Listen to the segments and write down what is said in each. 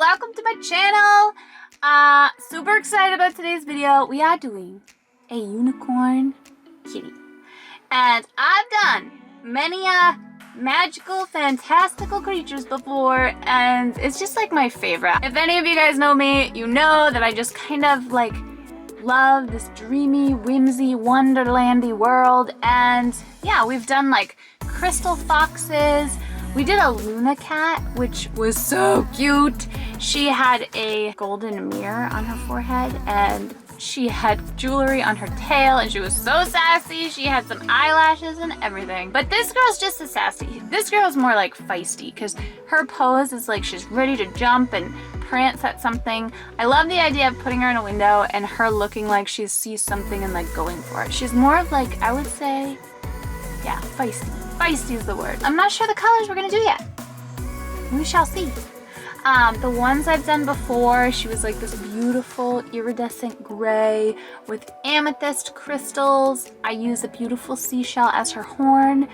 welcome to my channel. Super excited about today's video. We are doing a unicorn kitty, and I've done many magical, fantastical creatures before, and it's just like my favorite. If any of you guys know me, you know that I just kind of like love this dreamy, whimsy, wonderlandy world. And yeah, we've done like crystal foxes. We did a Luna cat, which was so cute. She had a golden mirror on her forehead, and she had jewelry on her tail, and she was so sassy. She had some eyelashes and everything. But this girl's just as sassy. This girl's more like feisty, because her pose is like she's ready to jump and prance at something. I love the idea of putting her in a window and her looking like she sees something and like going for it. She's more of like, I would say, yeah, feisty. Feisty is the word. I'm not sure the colors we're gonna do yet. We shall see. The ones I've done before, she was like this beautiful iridescent gray with amethyst crystals. I use a beautiful seashell as her horn.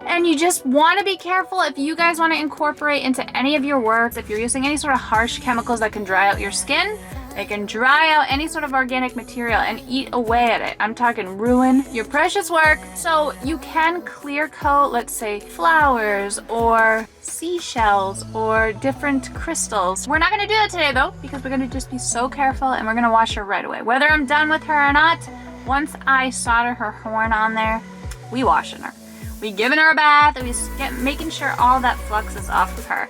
And you just want to be careful if you guys want to incorporate into any of your works. If you're using any sort of harsh chemicals that can dry out your skin, they can dry out any sort of organic material and eat away at it. I'm talking ruin your precious work. So you can clear coat, let's say, flowers or seashells or different crystals. We're not going to do that today though, because we're going to just be so careful, and we're going to wash her right away. Whether I'm done with her or not, once I solder her horn on there, we washing her. We giving her a bath, and we making sure all that flux is off of her.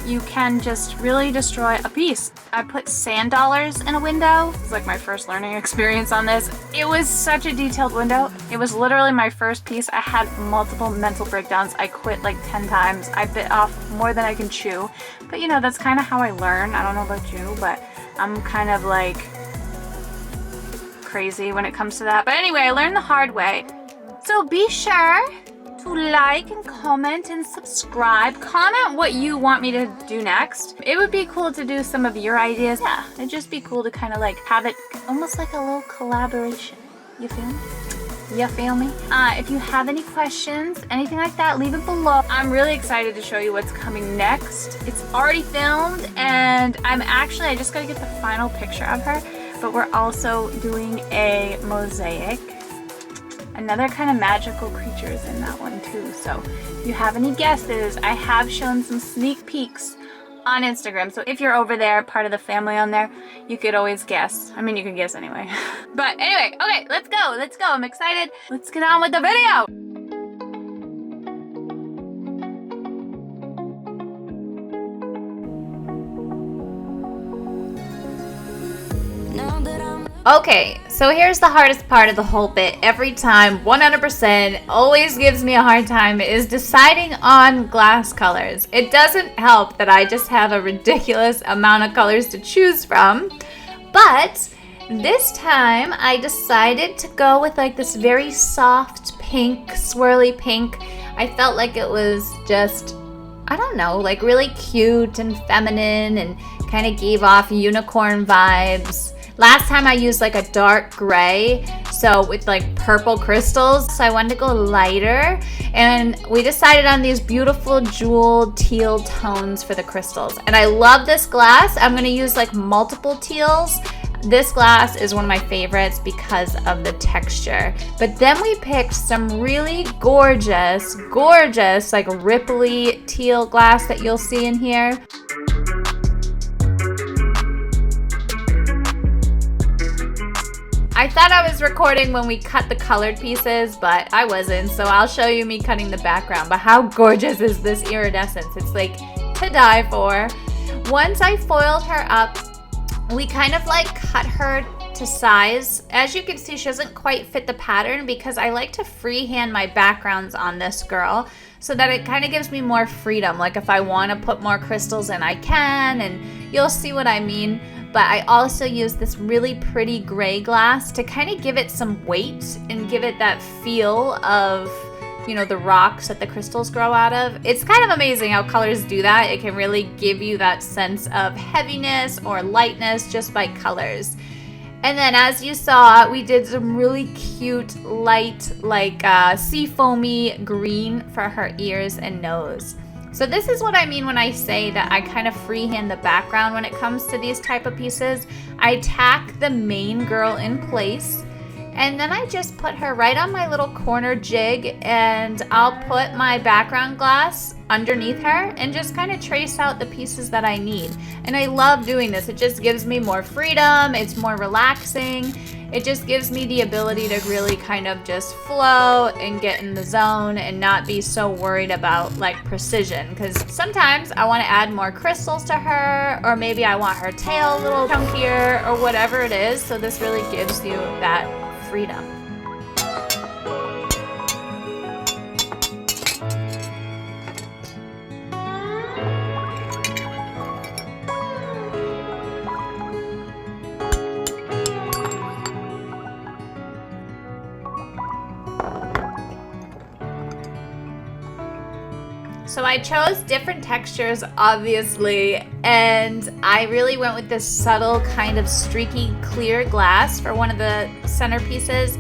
You can just really destroy a piece. I put sand dollars in a window. It's like my first learning experience on this. It was such a detailed window. It was literally my first piece. I had multiple mental breakdowns. I quit like 10 times. I bit off more than I can chew. But you know, that's kind of how I learn. I don't know about you, but I'm kind of like crazy when it comes to that. But anyway, I learned the hard way. So be sure to like and comment and subscribe. Comment what you want me to do next. It would be cool to do some of your ideas. Yeah, it'd just be cool to kind of like have it almost like a little collaboration. You feel me? You feel me? If you have any questions, anything like that, leave it below. I'm really excited to show you what's coming next. It's already filmed, and I just gotta get the final picture of her, but we're also doing a mosaic. Another kind of magical creatures in that one too. So if you have any guesses, I have shown some sneak peeks on Instagram. So if you're over there, part of the family on there, you could always guess. I mean, you can guess anyway. But anyway, okay, let's go. Let's go. I'm excited. Let's get on with the video. Okay, so here's the hardest part of the whole bit. Every time, 100%, always gives me a hard time, is deciding on glass colors. It doesn't help that I just have a ridiculous amount of colors to choose from, but this time I decided to go with like this very soft pink, swirly pink. I felt like it was just, I don't know, like really cute and feminine and kind of gave off unicorn vibes. Last time I used like a dark gray, so with like purple crystals, so I wanted to go lighter, and we decided on these beautiful jewel teal tones for the crystals. And I love this glass. I'm going to use like multiple teals. This glass is one of my favorites because of the texture. But then we picked some really gorgeous like ripply teal glass that you'll see in here. I thought I was recording when we cut the colored pieces, but I wasn't, so I'll show you me cutting the background. But how gorgeous is this iridescence? It's like to die for. Once I foiled her up, we kind of like cut her to size. As you can see, she doesn't quite fit the pattern because I like to freehand my backgrounds on this girl so that it kind of gives me more freedom. Like if I want to put more crystals in, I can, and you'll see what I mean. But I also use this really pretty gray glass to kind of give it some weight and give it that feel of, you know, the rocks that the crystals grow out of. It's kind of amazing how colors do that. It can really give you that sense of heaviness or lightness just by colors. And then as you saw, we did some really cute light, like sea foamy green for her ears and nose. So this is what I mean when I say that I kind of freehand the background when it comes to these type of pieces. I tack the main girl in place, and then I just put her right on my little corner jig, and I'll put my background glass underneath her and just kind of trace out the pieces that I need. And I love doing this. It just gives me more freedom. It's more relaxing. It just gives me the ability to really kind of just flow and get in the zone and not be so worried about like precision, because sometimes I want to add more crystals to her, or maybe I want her tail a little chunkier or whatever it is. So this really gives you that freedom. So I chose different textures, obviously, and I really went with this subtle kind of streaky clear glass for one of the centerpieces.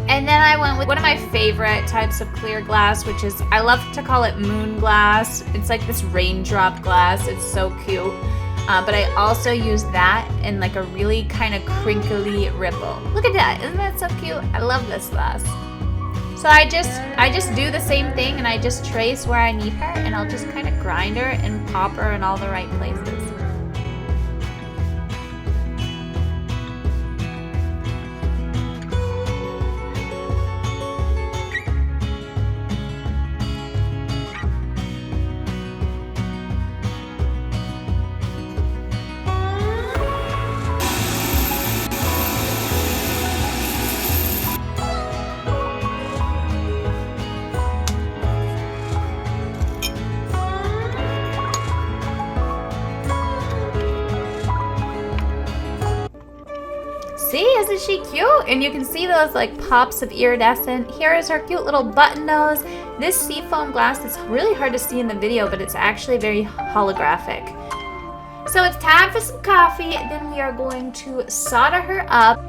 And then I went with one of my favorite types of clear glass, which is, I love to call it moon glass. It's like this raindrop glass. It's so cute. But I also use that in like a really kind of crinkly ripple. Look at that, isn't that so cute? I love this glass. So I just do the same thing, and I just trace where I need her, and I'll just kind of grind her and pop her in all the right places. See, isn't she cute? And you can see those like pops of iridescent. Here is her cute little button nose. This seafoam glass is really hard to see in the video, but it's actually very holographic. So it's time for some coffee. Then we are going to solder her up.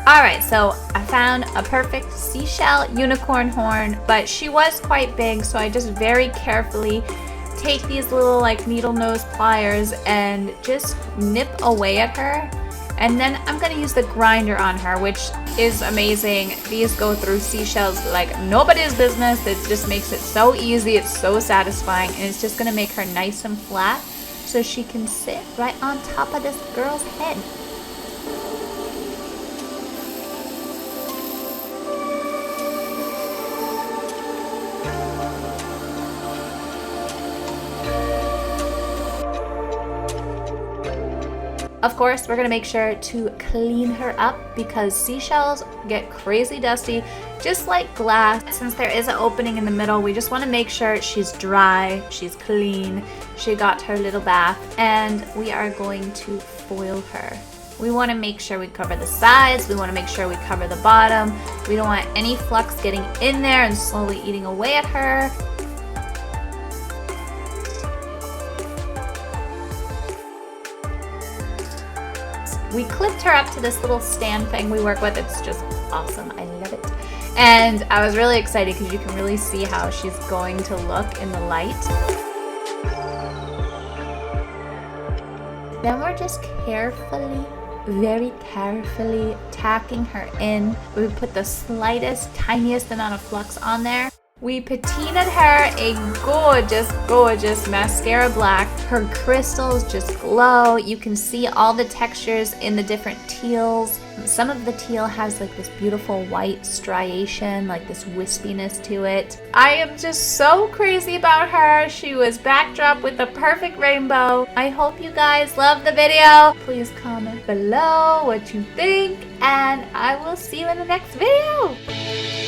Alright, so I found a perfect seashell unicorn horn, but she was quite big, so I just very carefully take these little like needle nose pliers and just nip away at her. And then I'm going to use the grinder on her, which is amazing. These go through seashells like nobody's business. It just makes it so easy. It's so satisfying, and it's just going to make her nice and flat so she can sit right on top of this girl's head. Of course, we're gonna make sure to clean her up because seashells get crazy dusty, just like glass. Since there is an opening in the middle, we just wanna make sure she's dry, she's clean, she got her little bath, and we are going to foil her. We wanna make sure we cover the sides, we wanna make sure we cover the bottom. We don't want any flux getting in there and slowly eating away at her. We clipped her up to this little stand thing we work with. It's just awesome. I love it. And I was really excited because you can really see how she's going to look in the light. Then we're just carefully, very carefully tacking her in. We put the slightest, tiniest amount of flux on there. We patinaed her a gorgeous, gorgeous mascara black. Her crystals just glow. You can see all the textures in the different teals. Some of the teal has like this beautiful white striation, like this wispiness to it. I am just so crazy about her. She was backdrop with the perfect rainbow. I hope you guys love the video. Please comment below what you think, and I will see you in the next video.